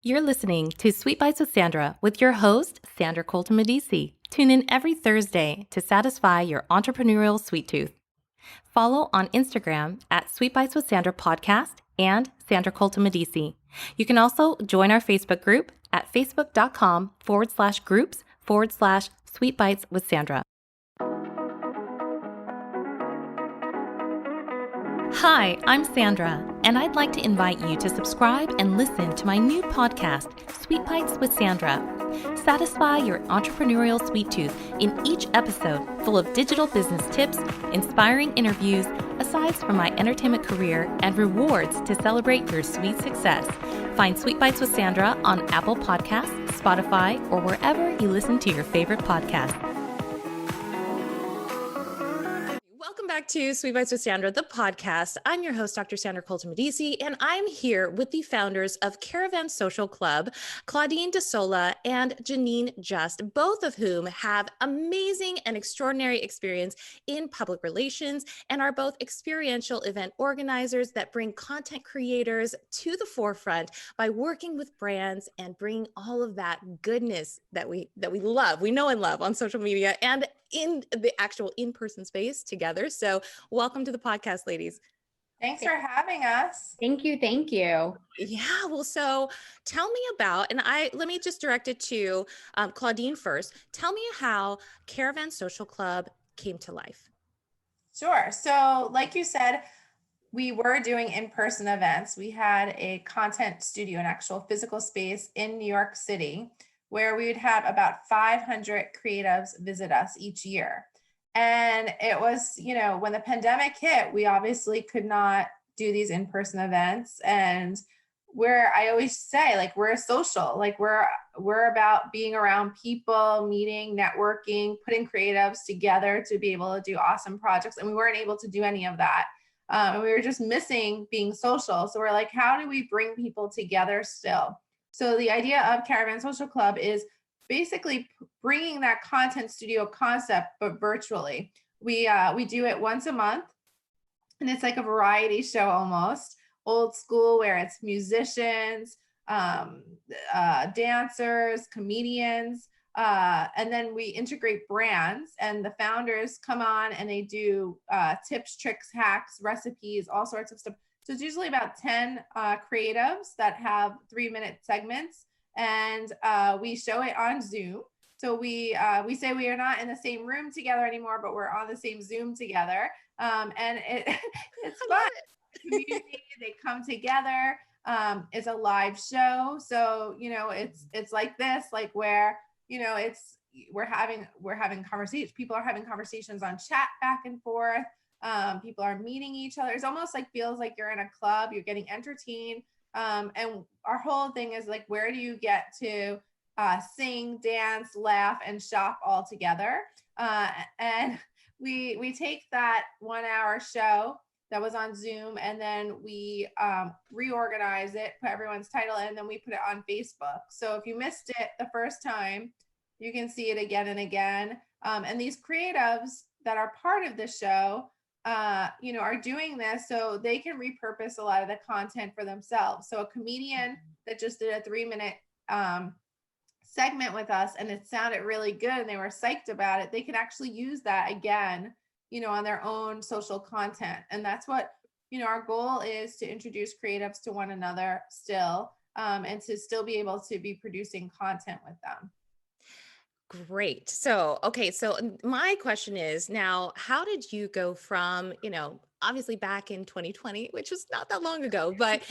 You're listening to Sweet Bites with Sandra with your host, Sandra Colton Medici. Tune in every Thursday to satisfy your entrepreneurial sweet tooth. Follow on Instagram at Sweet Bites with Sandra Podcast and Sandra Colton Medici. You can also join our Facebook group at facebook.com/groups/Sweet Bites with Sandra. Hi, I'm Sandra, and I'd like to invite you to subscribe and listen to my new podcast, Sweet Bites with Sandra. Satisfy your entrepreneurial sweet tooth in each episode, full of digital business tips, inspiring interviews, asides from my entertainment career, and rewards to celebrate your sweet success. Find Sweet Bites with Sandra on Apple Podcasts, Spotify, or wherever you listen to your favorite podcast. Welcome back to Sweet Bites with Sandra, the podcast. I'm your host, Dr. Sandra Colton Medici, and I'm here with the founders of Caravan Social Club, Claudine DeSola and Janine Just, both of whom have amazing and extraordinary experience in public relations and are both experiential event organizers that bring content creators to the forefront by working with brands and bringing all of that goodness that we love, we know and love on social media and in the actual in-person space together. So welcome to the podcast, ladies. Thanks for having us. Thank you. Thank you. Yeah, well, so tell me about, and let me just direct it to Claudine first. Tell me how Caravan Social Club came to life. Sure. So like you said, we were doing in-person events. We had a content studio, an actual physical space in New York City, where we would have about 500 creatives visit us each year. And it was, when the pandemic hit, we obviously could not do these in-person events. And I always say, like, we're social, like we're about being around people, meeting, networking, putting creatives together to be able to do awesome projects. And we weren't able to do any of that. And we were just missing being social. So we're like, how do we bring people together still? So the idea of Caravan Social Club is basically bringing that content studio concept, but virtually. We do it once a month, and it's like a variety show almost, old school, where it's musicians, dancers, comedians, and then we integrate brands, and the founders come on and they do tips, tricks, hacks, recipes, all sorts of stuff. So it's usually about 10 creatives that have 3-minute segments, and we show it on Zoom. So we say we are not in the same room together anymore, but we're on the same Zoom together, and it's fun. Community, they come together. It's a live show, so it's like this, like where we're having conversations. People are having conversations on chat back and forth. People are meeting each other. It's almost like feels like you're in a club, you're getting entertained. And our whole thing is like, where do you get to sing, dance, laugh, and shop all together? And we take that 1-hour show that was on Zoom, and then we reorganize it, put everyone's title in, and then we put it on Facebook. So if you missed it the first time, you can see it again and again. And these creatives that are part of the show, are doing this so they can repurpose a lot of the content for themselves. So a comedian that just did a 3-minute segment with us, and it sounded really good and they were psyched about it, they can actually use that again, on their own social content. And that's what, our goal is, to introduce creatives to one another still, and to still be able to be producing content with them. Great. So my question is now, how did you go from, obviously back in 2020, which was not that long ago, but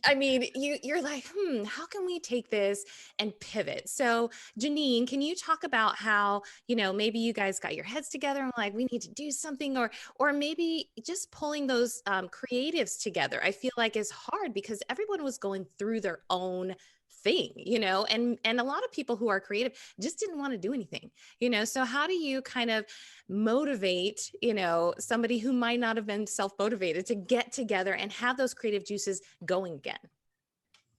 I mean, you're like, how can we take this and pivot? So Janine, can you talk about how, maybe you guys got your heads together and like, we need to do something, or maybe just pulling those creatives together, I feel like is hard because everyone was going through their own thing, and a lot of people who are creative just didn't want to do anything, so how do you kind of motivate, somebody who might not have been self-motivated to get together and have those creative juices going again?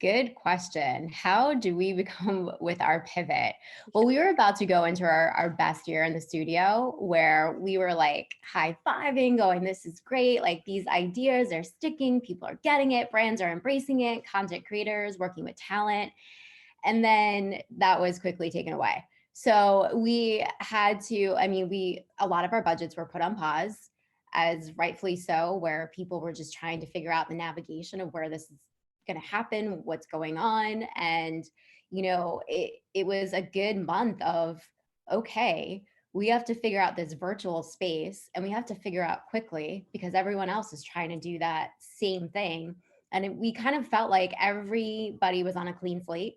Good question. How do we become with our pivot? Well, we were about to go into our best year in the studio where we were like high fiving, going, this is great. Like these ideas are sticking, people are getting it, brands are embracing it, content creators working with talent. And then that was quickly taken away. So we had to, I mean, a lot of our budgets were put on pause, as rightfully so, where people were just trying to figure out the navigation of where this is going to happen, what's going on. And, it was a good month of, okay, we have to figure out this virtual space and we have to figure out quickly because everyone else is trying to do that same thing. And we kind of felt like everybody was on a clean slate.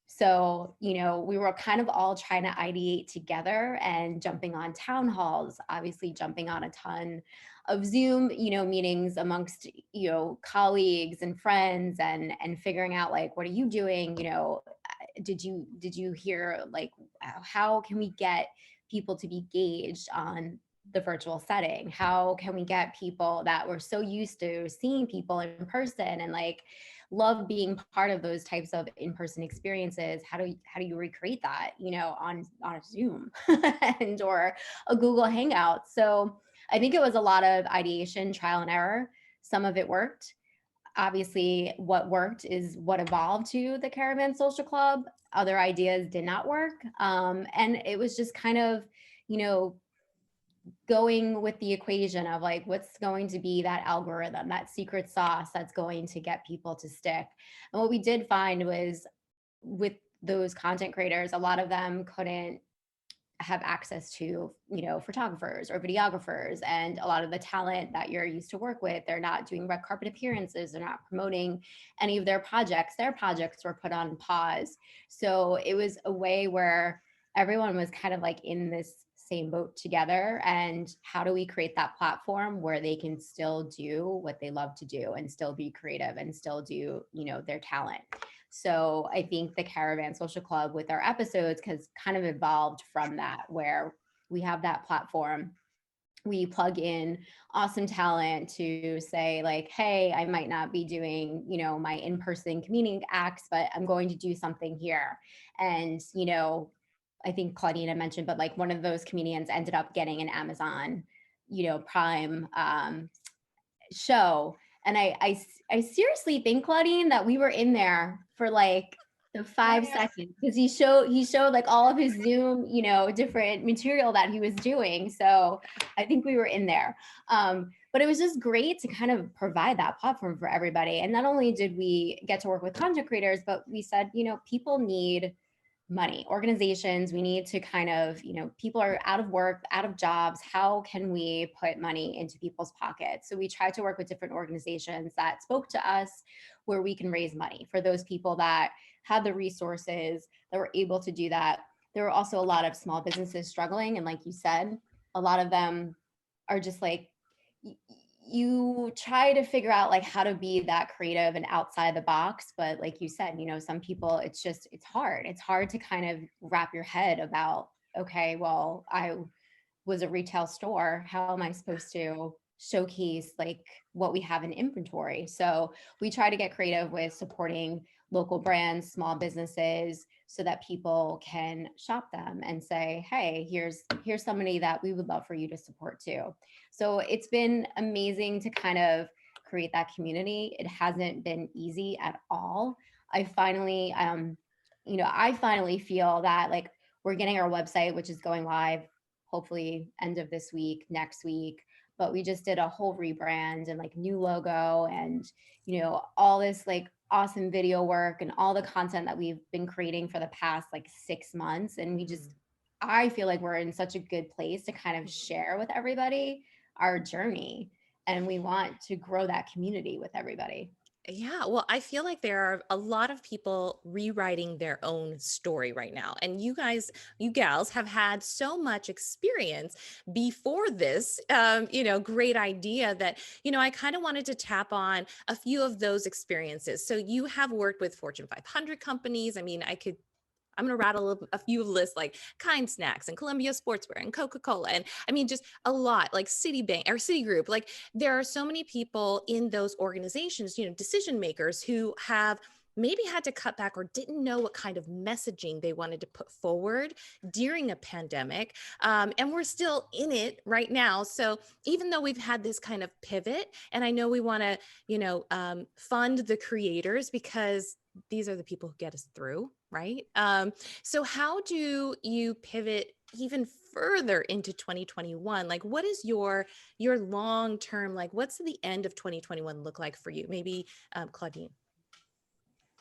So, we were kind of all trying to ideate together and jumping on town halls, obviously jumping on a ton of Zoom, meetings amongst, colleagues and friends and figuring out like, what are you doing? Did you hear like, how can we get people to be engaged on the virtual setting? How can we get people that were so used to seeing people in person and like love being part of those types of in-person experiences? How do you recreate that, on a Zoom and or a Google Hangout? So I think it was a lot of ideation, trial and error. Some of it worked. Obviously, what worked is what evolved to the Caravan Social Club. Other ideas did not work. And it was just kind of, you know, going with the equation of like, what's going to be that algorithm, that secret sauce that's going to get people to stick. And what we did find was with those content creators, a lot of them couldn't have access to, photographers or videographers, and a lot of the talent that you're used to work with, they're not doing red carpet appearances, they're not promoting any of their projects were put on pause. So it was a way where everyone was kind of like in this same boat together, and how do we create that platform where they can still do what they love to do and still be creative and still do, their talent. So I think the Caravan Social Club with our episodes has kind of evolved from that, where we have that platform. We plug in awesome talent to say like, hey, I might not be doing, my in-person comedian acts, but I'm going to do something here. And, I think Claudine had mentioned, but like one of those comedians ended up getting an Amazon, Prime show. And I seriously think, Claudine, that we were in there for like the Oh, 5 seconds because he showed like all of his Zoom, different material that he was doing. So I think we were in there. But it was just great to kind of provide that platform for everybody. And not only did we get to work with content creators, but we said, people need money. Organizations, we need to kind of, people are out of work, out of jobs. How can we put money into people's pockets? So we tried to work with different organizations that spoke to us, where we can raise money for those people that had the resources, that were able to do that. There were also a lot of small businesses struggling. And like you said, a lot of them are just like, you try to figure out like how to be that creative and outside the box, but like you said, some people, it's hard to kind of wrap your head about, okay, well, I was a retail store, how am I supposed to showcase like what we have in inventory? So we try to get creative with supporting local brands, small businesses, so that people can shop them and say, hey, here's somebody that we would love for you to support too. So it's been amazing to kind of create that community. It hasn't been easy at all. I finally feel that like we're getting our website, which is going live hopefully end of this week, next week. But we just did a whole rebrand and like new logo and, all this like awesome video work and all the content that we've been creating for the past like 6 months. And I feel like we're in such a good place to kind of share with everybody our journey. And we want to grow that community with everybody. Yeah, well, I feel like there are a lot of people rewriting their own story right now. And you gals have had so much experience before this, great idea that, I kind of wanted to tap on a few of those experiences. So you have worked with Fortune 500 companies. I mean, I'm going to rattle a few lists like Kind Snacks and Columbia Sportswear and Coca-Cola. And I mean, just a lot like Citibank or Citigroup. Like there are so many people in those organizations, decision makers who have maybe had to cut back or didn't know what kind of messaging they wanted to put forward during a pandemic. And we're still in it right now. So even though we've had this kind of pivot, and I know we want to, fund the creators because these are the people who get us through, right? So how do you pivot even further into 2021? Like, what is your long term, like, what's the end of 2021 look like for you? Maybe Claudine.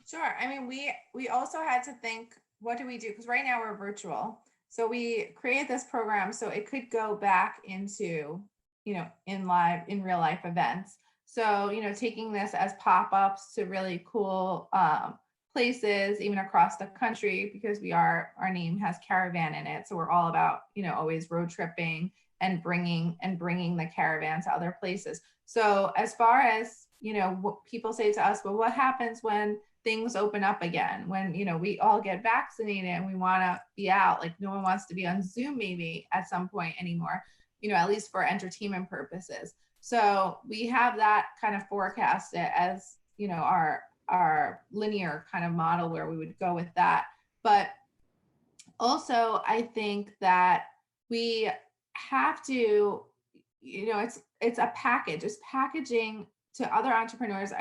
Sure. I mean, we also had to think, what do we do? Because right now we're virtual. So we created this program so it could go back into, in real life events. So, taking this as pop-ups to really cool places, even across the country, because our name has Caravan in it. So we're all about, always road tripping and bringing the caravan to other places. So as far as, what people say to us, well, what happens when things open up again, when we all get vaccinated and we want to be out? Like, no one wants to be on Zoom maybe at some point anymore, at least for entertainment purposes. So we have that kind of forecasted as our linear kind of model where we would go with that. But also I think that we have to, it's a package, it's packaging to other entrepreneurs.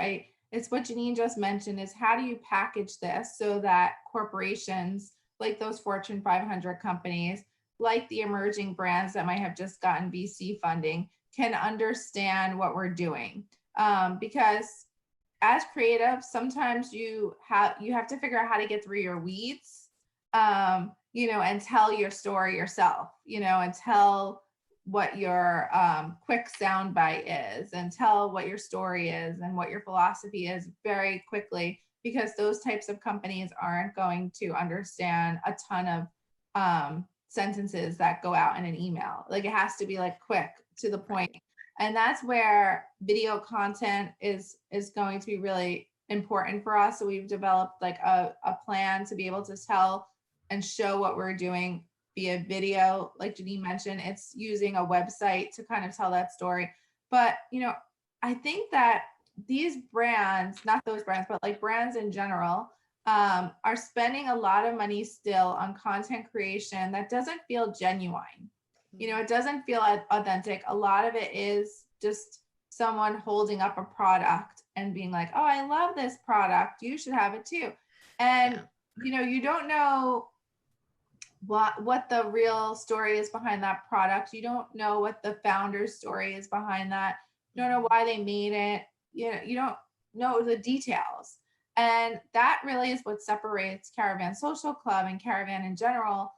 It's what Janine just mentioned, is how do you package this so that corporations like those Fortune 500 companies, like the emerging brands that might have just gotten VC funding, can understand what we're doing. Because as creatives, sometimes you have to figure out how to get through your weeds, and tell your story yourself, and tell what your quick soundbite is, and tell what your story is and what your philosophy is very quickly, because those types of companies aren't going to understand a ton of sentences that go out in an email. Like, it has to be like quick to the point. And that's where video content is going to be really important for us. So we've developed like a plan to be able to tell and show what we're doing via video. Like Janine mentioned, it's using a website to kind of tell that story. But, I think that these brands, not those brands, but like brands in general, are spending a lot of money still on content creation that doesn't feel genuine. It doesn't feel authentic. A lot of it is just someone holding up a product and being like, oh, I love this product, you should have it too. And, you don't know what the real story is behind that product. You don't know what the founder's story is behind that. You don't know why they made it. You don't know the details. And that really is what separates Caravan Social Club and Caravan in general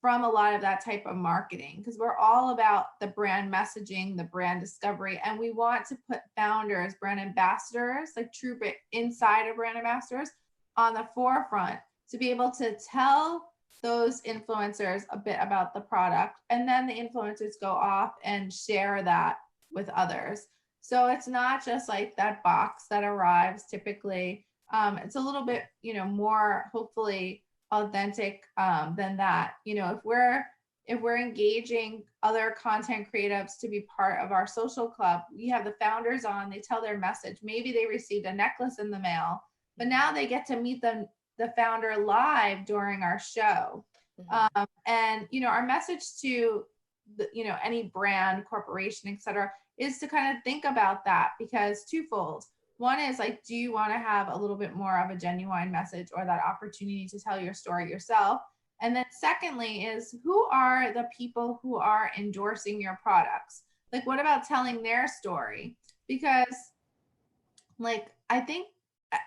from a lot of that type of marketing, because we're all about the brand messaging, the brand discovery, and we want to put founders, brand ambassadors, like true insider brand ambassadors, on the forefront to be able to tell those influencers a bit about the product, and then the influencers go off and share that with others. So it's not just like that box that arrives typically. It's a little bit, more hopefully authentic than that. If we're engaging other content creatives to be part of our social club, we have the founders on, they tell their message. Maybe they received a necklace in the mail, but now they get to meet the founder live during our show. Mm-hmm. And our message to any brand, corporation, etc., is to kind of think about that, because twofold. One is like, do you want to have a little bit more of a genuine message or that opportunity to tell your story yourself? And then secondly is, who are the people who are endorsing your products? Like, what about telling their story? Because like, I think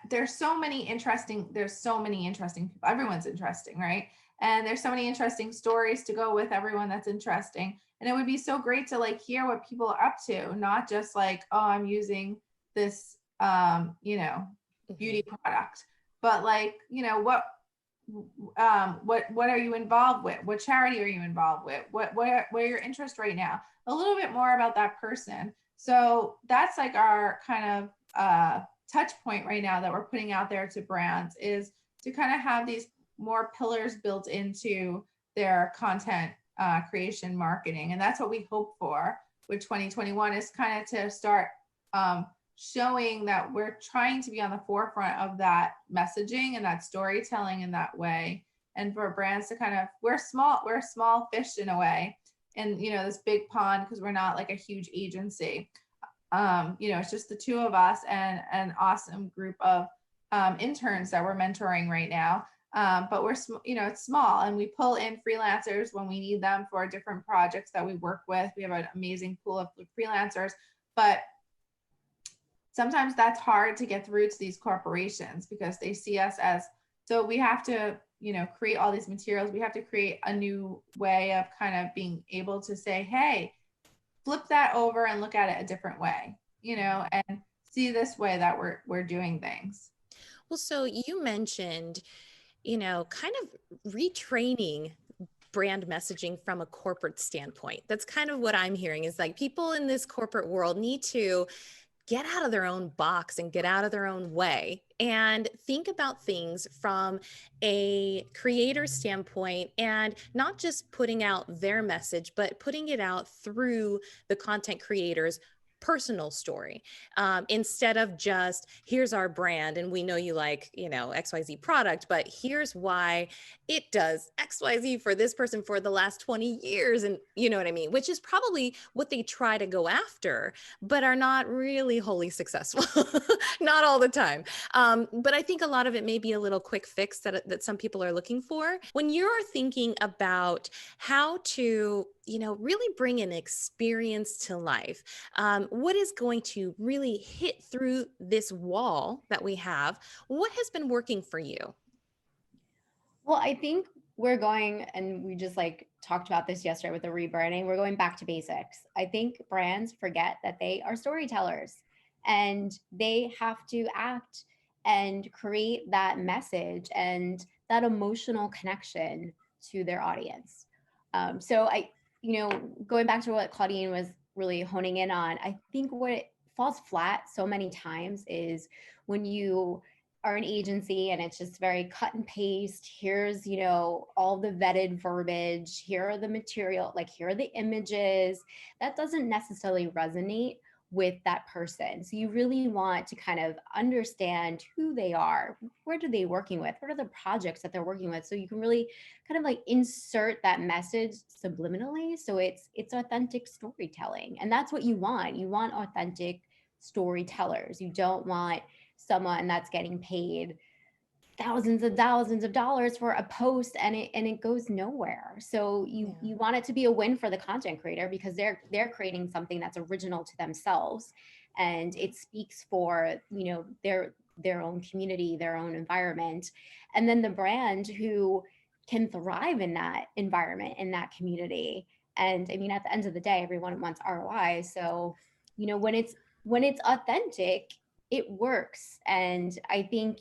there's so many interesting people. Everyone's interesting, right? And there's so many interesting stories to go with everyone that's interesting. And it would be so great to like hear what people are up to, not just like, oh, I'm using this beauty product, but like, what are you involved with? What charity are you involved with? What are your interests right now? A little bit more about that person. So that's like our kind of touch point right now that we're putting out there to brands, is to kind of have these more pillars built into their content creation marketing. And that's what we hope for with 2021, is kind of to start showing that we're trying to be on the forefront of that messaging and that storytelling in that way. And for brands to kind of, we're a small fish in a way, and this big pond, because we're not like a huge agency. It's just the two of us and an awesome group of interns that we're mentoring right now. But it's small, and we pull in freelancers when we need them for different projects that we work with. We have an amazing pool of freelancers, but sometimes that's hard to get through to these corporations because they see us as, so we have to, create all these materials. We have to create a new way of kind of being able to say, hey, flip that over and look at it a different way, and see this way that we're doing things. Well, so you mentioned, kind of retraining brand messaging from a corporate standpoint. That's kind of what I'm hearing, is like people in this corporate world need to get out of their own box and get out of their own way and think about things from a creator standpoint, and not just putting out their message, but putting it out through the content creators' personal story, instead of just, here's our brand and we know you like, XYZ product, but here's why it does XYZ for this person for the last 20 years. And you know what I mean? Which is probably what they try to go after, but are not really wholly successful. Not all the time. But I think a lot of it may be a little quick fix that some people are looking for. When you're thinking about how to, really bring an experience to life, what is going to really hit through this wall that we have? What has been working for you? Well, I think we're going, and we just like talked about this yesterday with the rebranding, we're going back to basics. I think brands forget that they are storytellers and they have to act and create that message and that emotional connection to their audience. So going back to what Claudine was really honing in on, I think what it falls flat so many times is when you are an agency and it's just very cut and paste. Here's, all the vetted verbiage. Here are the material, like here are the images. That doesn't necessarily resonate with that person. So you really want to kind of understand who they are. What are they working with? What are the projects that they're working with? So you can really kind of like insert that message subliminally. So it's authentic storytelling. And that's what you want. You want authentic storytellers. You don't want someone that's getting paid thousands of dollars for a post and it goes nowhere. So you want it to be a win for the content creator because they're creating something that's original to themselves, and it speaks for their own community, their own environment, and then the brand who can thrive in that environment, in that community. And I mean, at the end of the day, everyone wants ROI. So when it's authentic, it works. And I think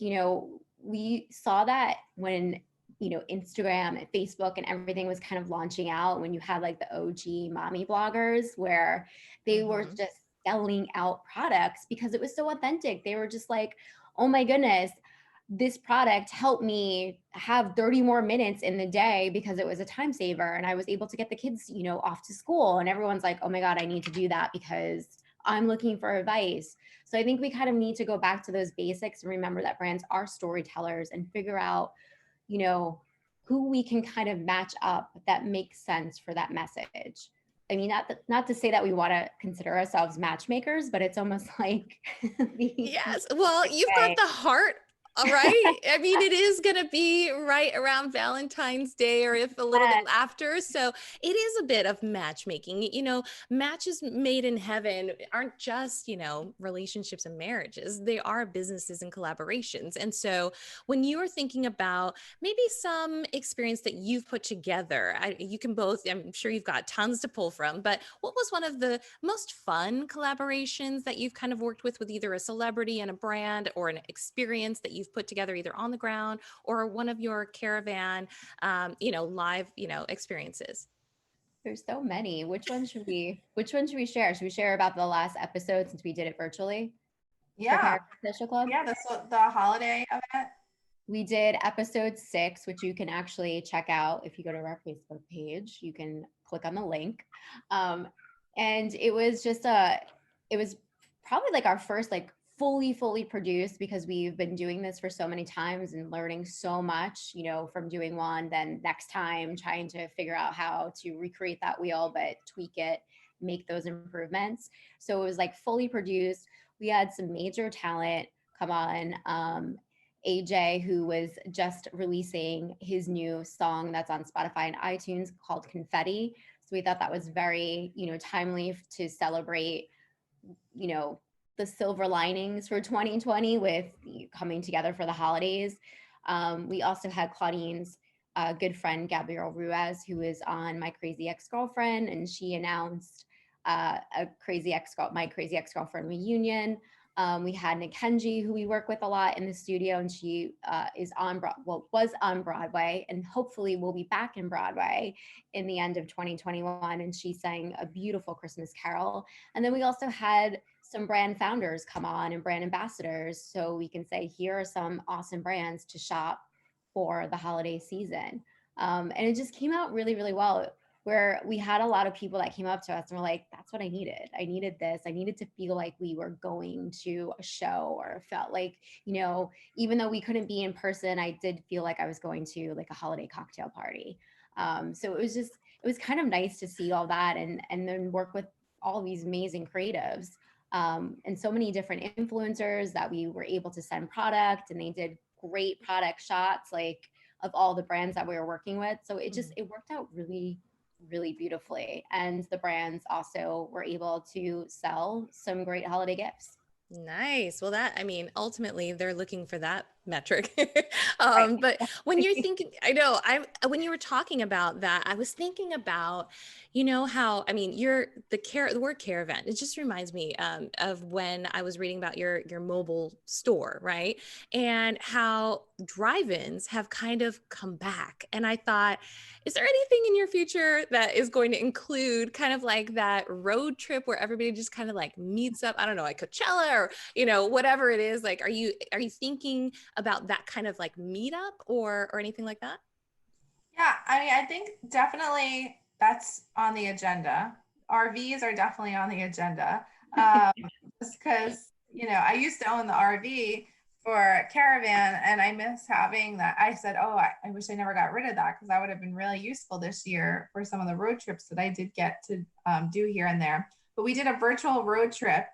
we saw that when Instagram and Facebook and everything was kind of launching out, when you had like the OG mommy bloggers where they were just selling out products because it was so authentic. They were just like, oh my goodness, this product helped me have 30 more minutes in the day because it was a time saver and I was able to get the kids off to school. And everyone's like, oh my God, I need to do that because I'm looking for advice. So I think we kind of need to go back to those basics and remember that brands are storytellers and figure out, who we can kind of match up that makes sense for that message. I mean, not to say that we want to consider ourselves matchmakers, but it's almost like yes. Well, you've got the heart. All right. I mean, it is going to be right around Valentine's Day, or if a little bit after. So it is a bit of matchmaking. Matches made in heaven aren't just, relationships and marriages. They are businesses and collaborations. And so when you are thinking about maybe some experience that you've put together, you can both, I'm sure you've got tons to pull from, but what was one of the most fun collaborations that you've kind of worked with either a celebrity and a brand, or an experience that you've put together either on the ground or one of your Caravan, live, experiences? There's so many. Which one should we share? Should we share about the last episode since we did it virtually? Yeah. Social Club? Yeah, the holiday event. We did episode 6, which you can actually check out if you go to our Facebook page. You can click on the link. And it was just it was probably like our first like fully produced, because we've been doing this for so many times and learning so much, you know, from doing one, then next time trying to figure out how to recreate that wheel, but tweak it, make those improvements. So it was like fully produced. We had some major talent come on. AJ, who was just releasing his new song that's on Spotify and iTunes called Confetti. So we thought that was very, you know, timely to celebrate, you know, the silver linings for 2020 with coming together for the holidays. We also had Claudine's good friend, Gabrielle Ruiz, who is on My Crazy Ex-Girlfriend, and she announced my Crazy Ex-Girlfriend reunion. We had Nikenji, who we work with a lot in the studio, and she was on Broadway, and hopefully will be back in Broadway in the end of 2021. And she sang a beautiful Christmas carol. And then we also had some brand founders come on and brand ambassadors, so we can say, here are some awesome brands to shop for the holiday season. And it just came out really, really well, where we had a lot of people that came up to us and were like, that's what I needed. I needed this. I needed to feel like we were going to a show, or felt like, you know, even though we couldn't be in person, I did feel like I was going to like a holiday cocktail party. So it was kind of nice to see all that, and then work with all these amazing creatives, and so many different influencers that we were able to send product, and they did great product shots, like of all the brands that we were working with. So it worked out really, really beautifully. And the brands also were able to sell some great holiday gifts. Nice. Well, I mean, ultimately they're looking for that metric. Right. But when you're thinking, I know, when you were talking about that, I was thinking about, you know, how, I mean, the word caravan, it just reminds me of when I was reading about your mobile store, right? And how drive-ins have kind of come back. And I thought, is there anything in your future that is going to include kind of like that road trip where everybody just kind of like meets up, I don't know, like Coachella, or, you know, whatever it is? Like, are you thinking about that kind of like meetup or anything like that? Yeah, I mean, I think definitely that's on the agenda. RVs are definitely on the agenda. Just because, you know, I used to own the RV for Caravan, and I miss having that. I said, oh, I wish I never got rid of that, because that would have been really useful this year for some of the road trips that I did get to do here and there. But we did a virtual road trip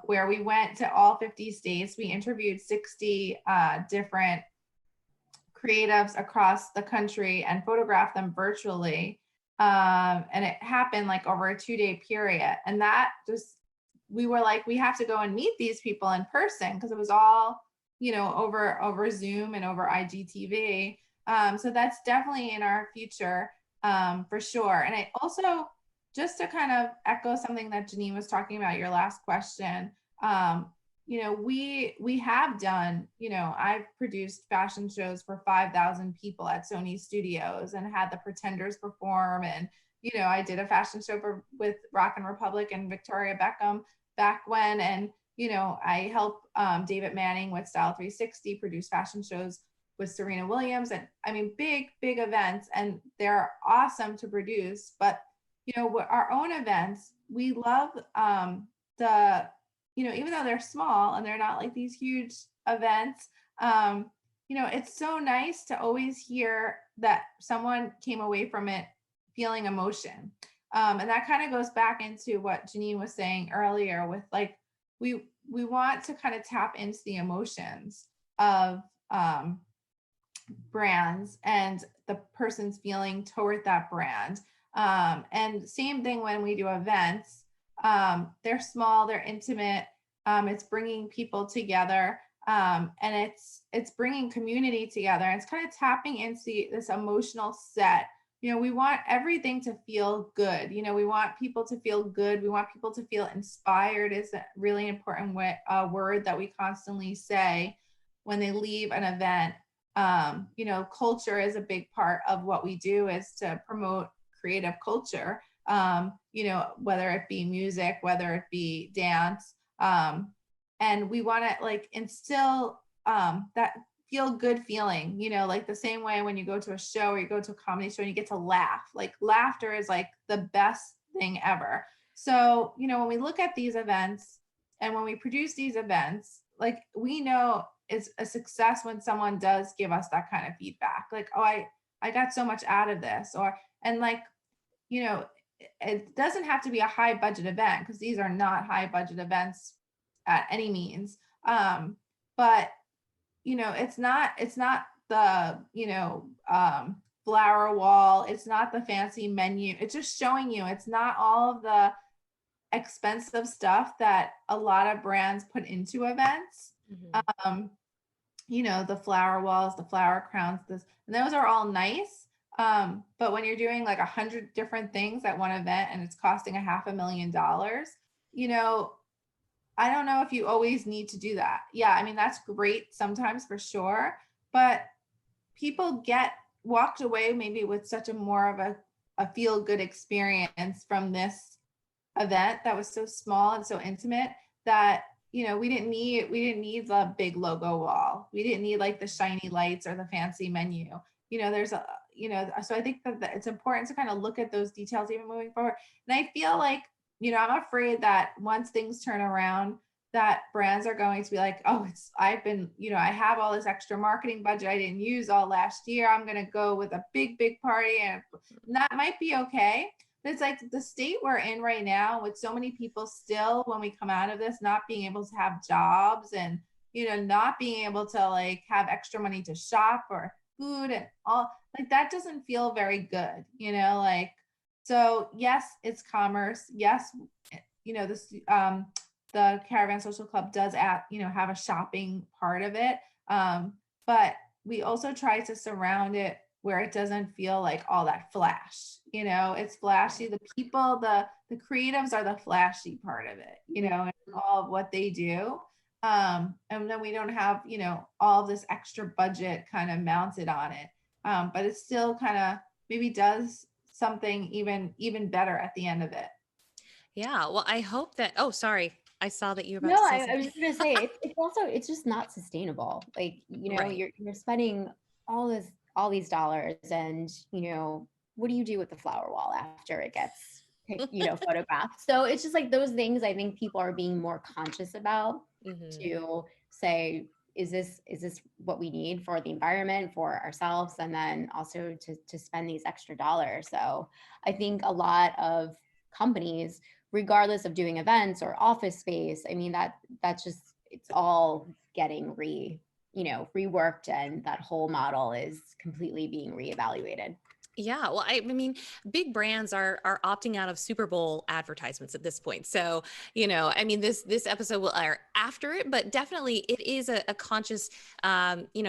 where we went to all 50 states. We interviewed 60 different creatives across the country and photographed them virtually. And it happened like over a 2-day period. And that just, we were like, we have to go and meet these people in person, because it was all, you know, over Zoom and over IGTV. So that's definitely in our future, for sure. And I also, just to kind of echo something that Janine was talking about, your last question, you know, we have done, you know, I've produced fashion shows for 5,000 people at Sony Studios and had the Pretenders perform. And, you know, I did a fashion show with Rock and Republic and Victoria Beckham back when. And, you know, I helped David Manning with Style 360 produce fashion shows with Serena Williams. And I mean, big events, and they're awesome to produce. But, you know, our own events, we love you know, even though they're small and they're not like these huge events, you know, it's so nice to always hear that someone came away from it feeling emotion. And that kind of goes back into what Janine was saying earlier with like, we want to kind of tap into the emotions of brands and the person's feeling toward that brand. And same thing when we do events. They're small, they're intimate. It's bringing people together, and it's bringing community together. And it's kind of tapping into this emotional set. You know, we want everything to feel good. You know, we want people to feel good. We want people to feel inspired. Is a really important word that we constantly say when they leave an event. You know, culture is a big part of what we do, is to promote creative culture. You know, whether it be music, whether it be dance. And we want to like instill that feel good feeling, you know, like the same way when you go to a show or you go to a comedy show and you get to laugh. Like laughter is like the best thing ever. So, you know, when we look at these events, And when we produce these events, like we know it's a success when someone does give us that kind of feedback. Like, oh, I got so much out of this, or, and like, you know, it doesn't have to be a high budget event because these are not high budget events at any means. But it's not the, flower wall. It's not the fancy menu. It's just showing you, it's not all of the expensive stuff that a lot of brands put into events. Mhm. Um, the flower walls, the flower crowns, and those are all nice. But when you're doing like 100 different things at one event and it's costing $500,000, you know, I don't know if you always need to do that. Yeah, I mean, that's great sometimes for sure, but people get walked away maybe with such a more of a feel good experience from this event that was so small and so intimate that we didn't need the big logo wall. We didn't need like the shiny lights or the fancy menu. There's a so I think that it's important to kind of look at those details even moving forward. And I feel like, I'm afraid that once things turn around, that brands are going to be like, oh, I have all this extra marketing budget I didn't use all last year. I'm going to go with a big party, and that might be okay. But it's like the state we're in right now with so many people still, when we come out of this, not being able to have jobs and, not being able to like have extra money to shop or food and all, like that doesn't feel very good, like, so yes, it's commerce. Yes, this the Caravan Social Club does have a shopping part of it. But we also try to surround it where it doesn't feel like all that flash. It's flashy. The people, the creatives are the flashy part of it, and all of what they do. And then we don't have, all of this extra budget kind of mounted on it. But it still kind of maybe does something even better at the end of it. Yeah. Well, I hope that, oh, sorry. I saw that you were about No, to say I was something. just gonna say it's also it's just not sustainable. Like, Right. you're spending all these dollars, and what do you do with the flower wall after it gets photographed? So it's just like those things I think people are being more conscious about, Hmm. to say, is this what we need for the environment, for ourselves, and then also to spend these extra dollars. So I think a lot of companies, regardless of doing events or office space, I mean, that's just, it's all getting reworked, and that whole model is completely being reevaluated. Yeah, well, I mean, big brands are opting out of Super Bowl advertisements at this point. So, I mean, this episode will air after it, but definitely it is a conscious,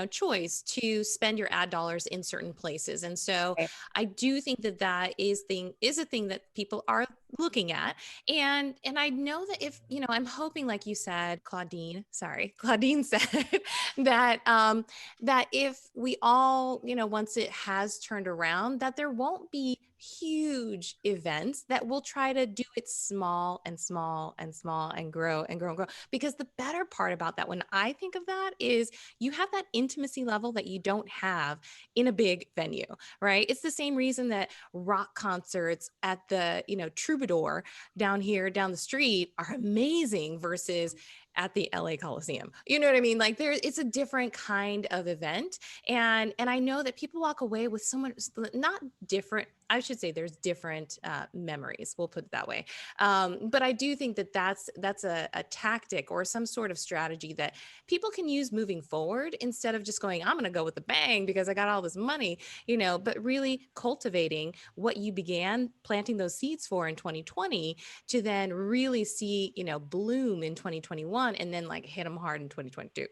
choice to spend your ad dollars in certain places. And so, Right. I do think that is a thing that people are looking at. And I know that if I'm hoping, like you said, Claudine said that if we all, once it has turned around, that there won't be huge events, that we'll try to do it small and small and small and grow and grow and grow. Because the better part about that, when I think of that, is you have that intimacy level that you don't have in a big venue, right? It's the same reason that rock concerts at the, Troubadour down the street are amazing versus at the LA Coliseum. You know what I mean? Like it's a different kind of event. And I know that people walk away with someone, not different. I should say there's different memories. We'll put it that way. But I do think that that's a tactic or some sort of strategy that people can use moving forward, instead of just going, I'm going to go with the bang because I got all this money, but really cultivating what you began planting those seeds for in 2020 to then really see, bloom in 2021, and then like hit them hard in 2022.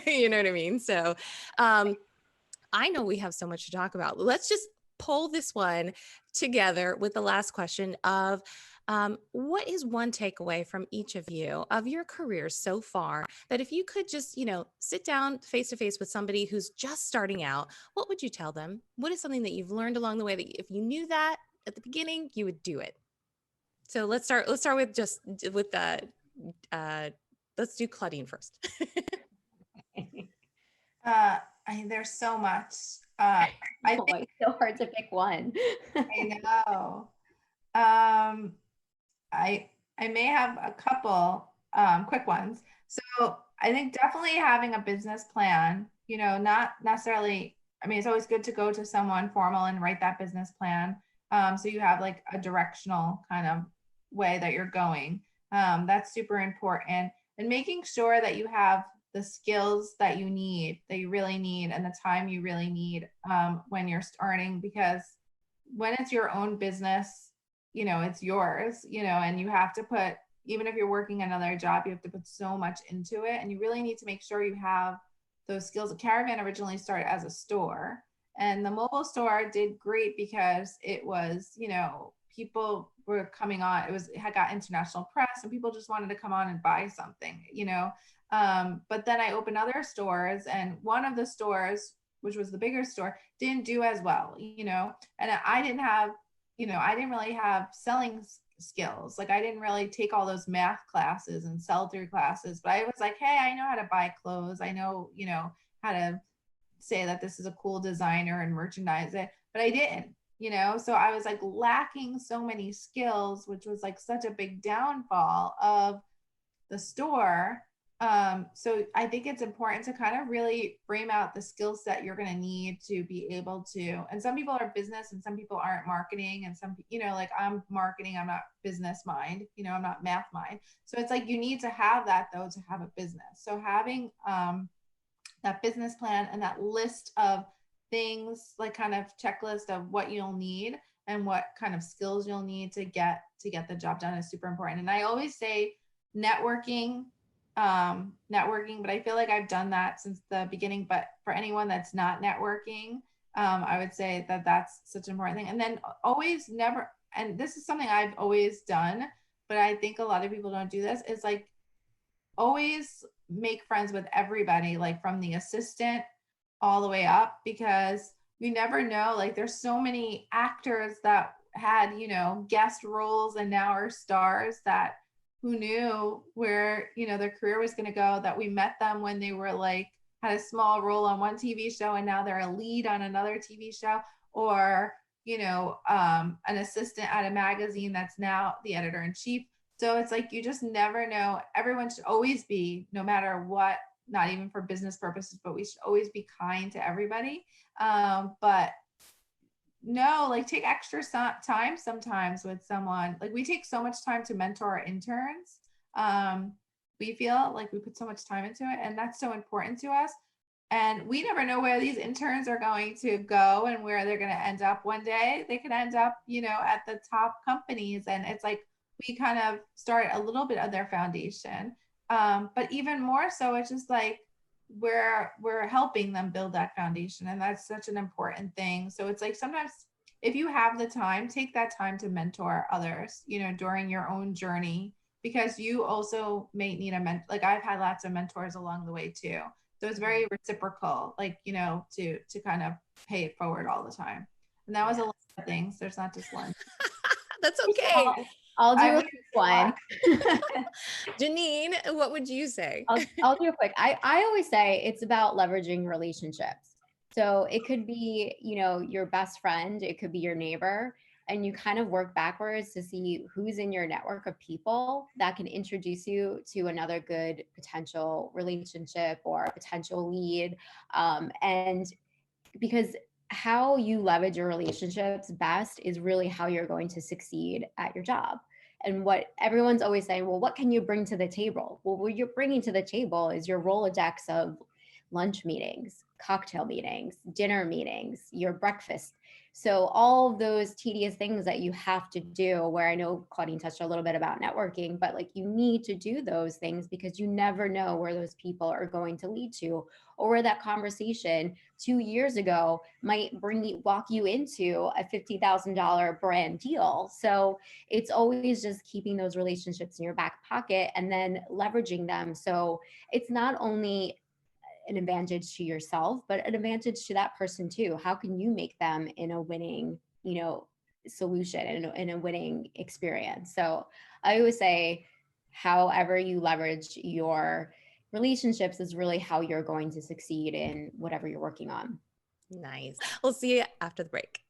You know what I mean? So I know we have so much to talk about. Let's just pull this one together with the last question of what is one takeaway from each of you of your careers so far, that if you could just, sit down face to face with somebody who's just starting out, what would you tell them? What is something that you've learned along the way that if you knew that at the beginning, you would do it? So let's start with uh let's do Claudine first. There's so much. I Oh, think it's so hard to pick one. I know. I may have a couple. quick ones. So I think definitely having a business plan, not necessarily, I mean, it's always good to go to someone formal and write that business plan. So you have like a directional kind of way that you're going. That's super important. And making sure that you have the skills that you need, that you really need, and the time you really need when you're starting, because when it's your own business, it's yours, and you have to put, even if you're working another job, you have to put so much into it, and you really need to make sure you have those skills. Caravan originally started as a store, and the mobile store did great because it was, people were coming on, it had got international press, and people just wanted to come on and buy something, but then I opened other stores, and one of the stores, which was the bigger store, didn't do as well, and I didn't have, I didn't really have selling skills. Like I didn't really take all those math classes and sell through classes, but I was like, hey, I know how to buy clothes. I know, how to say that this is a cool designer and merchandise it, but I didn't, so I was like lacking so many skills, which was like such a big downfall of the store. So I think it's important to kind of really frame out the skill set you're going to need to be able to, and some people are business and some people aren't marketing, and some, like I'm marketing, I'm not business mind, I'm not math mind. So it's like, you need to have that though, to have a business. So having that business plan and that list of things, like kind of checklist of what you'll need and what kind of skills you'll need to get the job done is super important. And I always say networking, but I feel like I've done that since the beginning. But for anyone that's not networking, I would say that that's such an important thing. And then always never, and this is something I've always done, but I think a lot of people don't do this, is like always make friends with everybody, like from the assistant all the way up, because you never know, like there's so many actors that had, guest roles and now are stars, that who knew where, their career was going to go, that we met them when they were like, had a small role on one TV show and now they're a lead on another TV show, or, an assistant at a magazine that's now the editor-in-chief. So it's like, you just never know. Everyone should always be, no matter what, not even for business purposes, but we should always be kind to everybody. But no, like take extra time sometimes with someone. Like we take so much time to mentor our interns. We feel like we put so much time into it, and that's so important to us. And we never know where these interns are going to go and where they're going to end up one day. They could end up, at the top companies. And it's like, we kind of start a little bit of their foundation. But even more so, it's just like, we're helping them build that foundation, and that's such an important thing. So it's like, sometimes if you have the time, take that time to mentor others, during your own journey, because you also may need a mentor. Like I've had lots of mentors along the way too, so it's very reciprocal, like to kind of pay it forward all the time. And that was a lot of things, there's not just one. That's okay. I'll do a quick one. Janine, what would you say? I'll do a quick. I always say it's about leveraging relationships. So it could be, your best friend, it could be your neighbor, and you kind of work backwards to see who's in your network of people that can introduce you to another good potential relationship or potential lead. And because how you leverage your relationships best is really how you're going to succeed at your job. And what everyone's always saying, well, what can you bring to the table? Well, what you're bringing to the table is your Rolodex of lunch meetings, cocktail meetings, dinner meetings, your breakfast. So all of those tedious things that you have to do, where I know Claudine touched a little bit about networking, but like you need to do those things because you never know where those people are going to lead to, or where that conversation 2 years ago might walk you into a $50,000 brand deal. So it's always just keeping those relationships in your back pocket and then leveraging them. So it's not only an advantage to yourself, but an advantage to that person too. How can you make them in a winning, solution and in a winning experience? So I always say, however you leverage your relationships is really how you're going to succeed in whatever you're working on. Nice. We'll see you after the break.